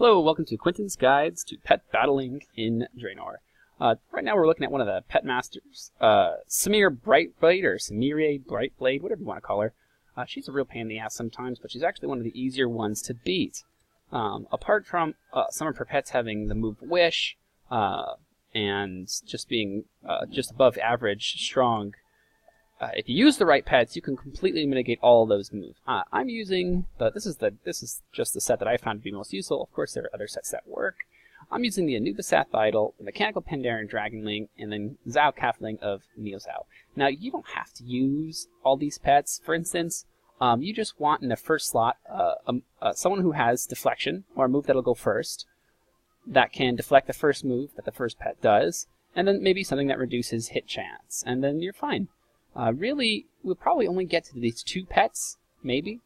Hello, welcome to Quentin's Guides to Pet Battling in Draenor. Right now we're looking at one of the pet masters, Cymre Brightblade, or Cymre Brightblade, whatever you want to call her. She's a real pain in the ass sometimes, but she's actually one of the easier ones to beat. Apart from some of her pets having the move Wish, and just being just above average strong, if you use the right pets, you can completely mitigate all of those moves. I'm using this is just the set that I found to be most useful. Of course, there are other sets that work. I'm using the Anubisath Idol, the Mechanical Pandaren Dragonling, and then Zao Calfling of Neozao. Now, you don't have to use all these pets. For instance, you just want in the first slot someone who has deflection, or a move that'll go first, that can deflect the first move that the first pet does, and then maybe something that reduces hit chance, and then you're fine. Really, we'll probably only get to these two pets, maybe.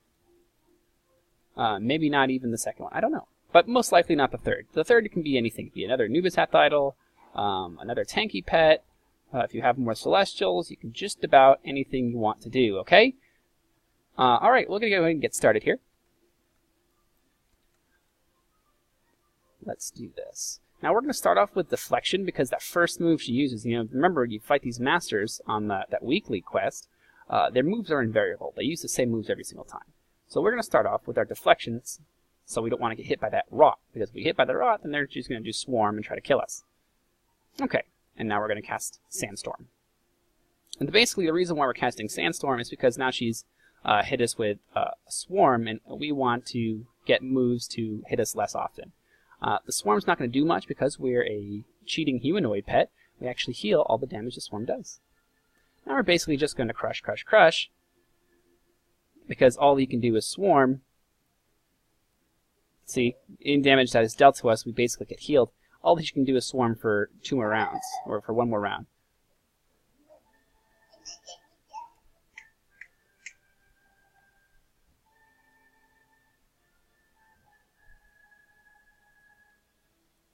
Maybe not even the second one. I don't know. But most likely not the third. The third can be anything. It can be another Anubisath Idol, another tanky pet. If you have more Celestials, you can just about anything you want to do, okay? Alright, we're going to go ahead and get started here. Let's do this. Now we're going to start off with Deflection, because that first move she uses, remember you fight these masters on that weekly quest, their moves are invariable. They use the same moves every single time. So we're going to start off with our Deflections, so we don't want to get hit by that rot, because if we get hit by the rot, then they're just going to do Swarm and try to kill us. Okay, and now we're going to cast Sandstorm. And basically the reason why we're casting Sandstorm is because now she's hit us with a Swarm, and we want to get moves to hit us less often. The Swarm's not going to do much because we're a cheating humanoid pet. We actually heal all the damage the Swarm does. Now we're basically just going to crush, crush, crush, because all you can do is Swarm. See, any damage that is dealt to us, we basically get healed. All that you can do is Swarm for 2 more rounds, or for 1 more round.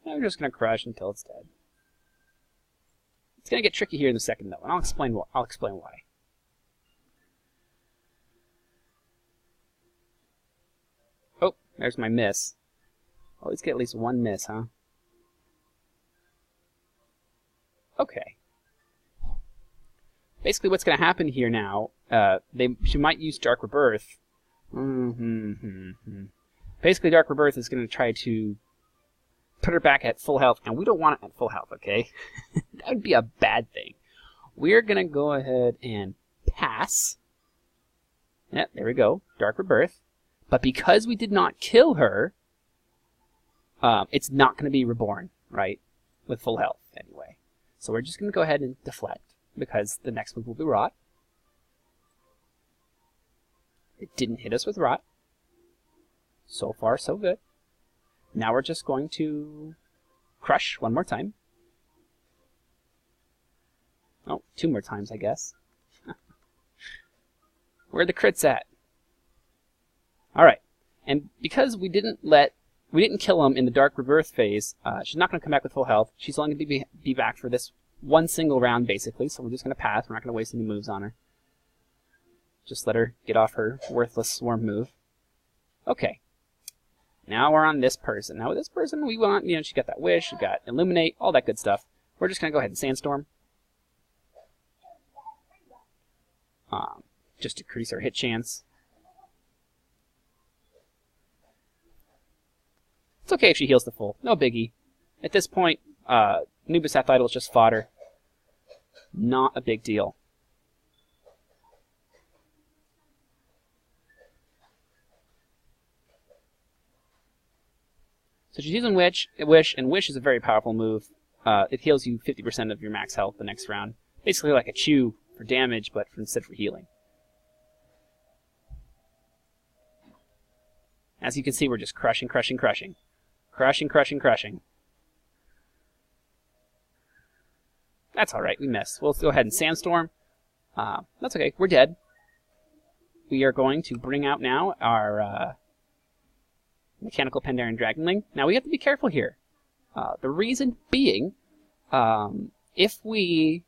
Now we're just going to crush until it's dead. It's going to get tricky here in a second, though, and I'll explain why. Oh, there's my miss. Always get at least 1 miss, huh? Okay. Basically, what's going to happen here now? She might use Dark Rebirth. Basically, Dark Rebirth is going to try to put her back at full health, and we don't want it at full health, okay? That would be a bad thing. We're going to go ahead and pass. Yep, there we go. Dark Rebirth. But because we did not kill her, it's not going to be reborn, right? With full health, anyway. So we're just going to go ahead and deflect, because the next move will be Rot. It didn't hit us with Rot. So far, so good. Now we're just going to crush 1 more time. Oh, 2 more times, I guess. Where are the crits at? Alright, and because we didn't kill him in the Dark Rebirth phase, she's not going to come back with full health. She's only going to be back for this 1 single round, basically, so we're just going to pass. We're not going to waste any moves on her. Just let her get off her worthless Swarm move. Okay. Now we're on this person. Now with this person, we want, she got that Wish, she got Illuminate, all that good stuff. We're just going to go ahead and Sandstorm. Just to increase our hit chance. It's okay if she heals the full. No biggie. At this point, Anubisath Idol is just fodder. Not a big deal. So she's using Wish, and Wish is a very powerful move. It heals you 50% of your max health the next round. Basically like a Chew for damage, but instead for healing. As you can see, we're just crushing, crushing, crushing. Crushing, crushing, crushing. That's alright, we missed. We'll go ahead and Sandstorm. That's okay, we're dead. We are going to bring out now our Mechanical Pandaren Dragonling. Now we have to be careful here. The reason being, if we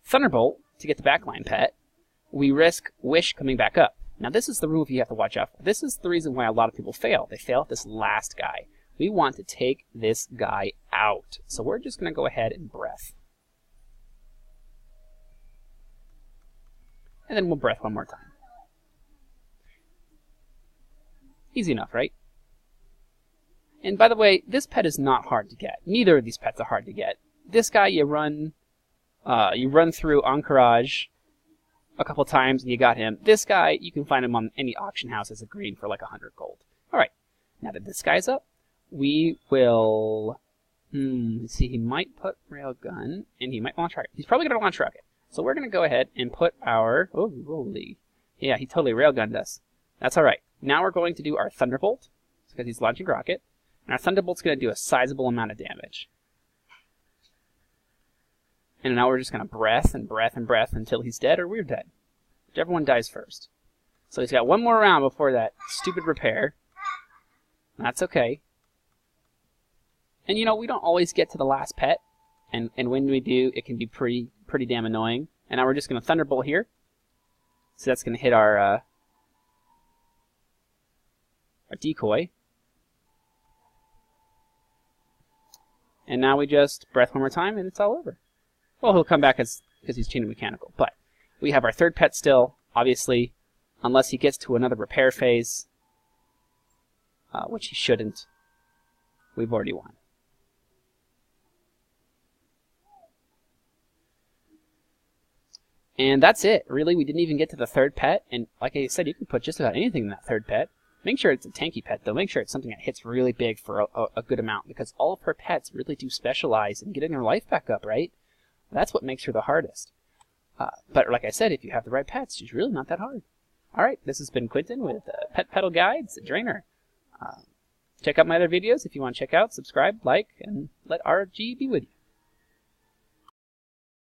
Thunderbolt to get the backline pet, we risk Wish coming back up. Now this is the move you have to watch out for. This is the reason why a lot of people fail. They fail at this last guy. We want to take this guy out. So we're just going to go ahead and breath. And then we'll breath one more time. Easy enough, right? And by the way, this pet is not hard to get. Neither of these pets are hard to get. This guy you run through Encourage a couple times and you got him. This guy, you can find him on any auction house as a green for like 100 gold. Alright, now that this guy's up, we will... let's see, he might put Railgun, and he might launch rocket. He's probably going to launch rocket. So we're going to go ahead and put our... Oh, holy... Yeah, he totally Railgunned us. That's alright. Now we're going to do our Thunderbolt, because he's launching rocket. And our Thunderbolt's going to do a sizable amount of damage. And now we're just going to breath and breath and breath until he's dead or we're dead. Whichever one dies first. So he's got one more round before that stupid repair. That's okay. And you know, we don't always get to the last pet. And when we do, it can be pretty damn annoying. And now we're just going to Thunderbolt here. So that's going to hit our decoy. And now we just breath one more time and it's all over. Well, he'll come back because he's chain mechanical. But we have our third pet still, obviously, unless he gets to another repair phase, which he shouldn't. We've already won. And that's it. Really, we didn't even get to the third pet. And like I said, you can put just about anything in that third pet. Make sure it's a tanky pet, though. Make sure it's something that hits really big for a good amount, because all of her pets really do specialize in getting her life back up, right? That's what makes her the hardest. But like I said, if you have the right pets, she's really not that hard. Alright, this has been Quentin with Pet Pedal Guides at Draenor. Check out my other videos if you want to check out, subscribe, like, and let RG be with you.